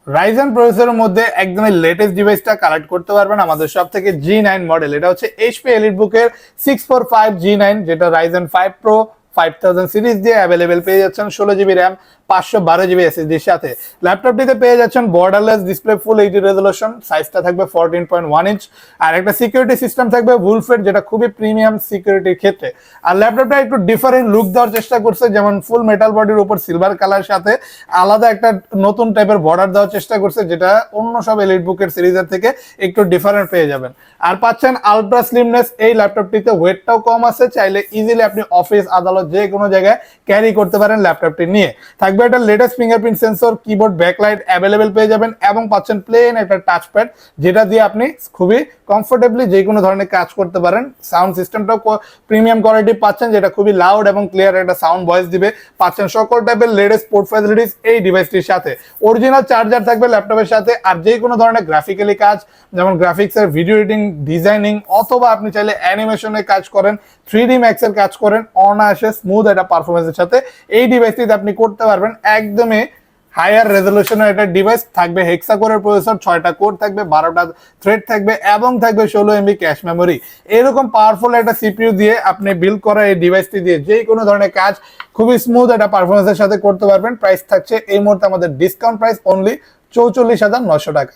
Ryzen প্রসেসরের মধ্যে একদমই লেটেস্ট ডিভাইসটা কালেক্ট করতে পারবেন আমাদের সব থেকে G9 মডেল। এটা হচ্ছে HP EliteBook-এর 645G9, যেটা রাইজেন 5 Pro 5000 সিরিজ দিয়ে অ্যাভেলেবেল পেয়ে যাচ্ছেন। 16GB র্যাম, 512GB SSD-র সাথে। ল্যাপটপটিতে পেয়ে যাচ্ছেন borderless display, full HD resolution, সাইজটা থাকবে 14.1 ইঞ্চ, আর একটা সিকিউরিটি সিস্টেম থাকবে ভুলফের, যেটা খুবই প্রিমিয়াম সিকিউরিটির ক্ষেত্রে। আর ল্যাপটপটা একটু ডিফারেন্ট লুক দেওয়ার চেষ্টা করছে, যেমন ফুল মেটাল বডির উপর সিলভার কালার সাথে আলাদা একটা নতুন টাইপের বর্ডার দেওয়ার চেষ্টা করছে, যেটা অন্য সব EliteBook-এর সিরিজের থেকে একটু ডিফারেন্ট পেয়ে যাবেন। আর পাচ্ছেন আলট্রা স্লিমনেস। এই ল্যাপটপটিতে ওয়েটটাও কম আছে, চাইলে ইজিলি আপনি অফিস আদালত যে কোনো জায়গায় ক্যারি করতে পারেন ল্যাপটপটি নিয়ে। থাকবে একটা latest fingerprint sensor, keyboard backlight available পেয়ে যাবেন, এবং পাচ্ছেন প্লেন একটা টাচপ্যাড, যেটা দিয়ে আপনি খুবই কমফোর্টেবলি যে কোনো ধরনের কাজ করতে পারেন। সাউন্ড সিস্টেমটাও প্রিমিয়াম কোয়ালিটি পাচ্ছেন, যেটা খুবই লাউড এবং ক্লিয়ার একটা সাউন্ড ভয়েস দিবে। পাচ্ছেন সকল টাইপের লেটেস্ট পোর্ট ফ্যাসিলিটিস এই ডিভাইসটির সাথে। অরিজিনাল চার্জার থাকবে ল্যাপটপের সাথে। আর যে কোনো ধরনের গ্রাফিক্যালি কাজ, যেমন গ্রাফিক্সের, ভিডিও এডিটিং, ডিজাইনিং, অথবা আপনি চাইলে অ্যানিমেশনের কাজ করেন, 3D Max এর কাজ করেন, অনায়াসে স্মুথ একটা পারফরমেন্সের সাথে এই ডিভাইসটিতে আপনি করতে পারবেন। একদমই হায়ার রেজলিউশনের একটা ডিভাইস থাকবে, হেক্সা কোরের প্রসেসর, 6টা কোর থাকবে, 12টা থ্রেড থাকবে, এবং থাকবে 16 MB ক্যাশ মেমোরি। এরকম পাওয়ারফুল একটা সিপিইউ দিয়ে আপনি বিল্ড করা এই ডিভাইসটি দিয়ে যে কোনো ধরনের কাজ খুবই স্মুথ একটা পারফরমেন্সের সাথে করতে পারবেন। প্রাইস থাকছে এই মুহূর্তে আমাদের ডিসকাউন্ট প্রাইস অনলি 44,900 টাকা।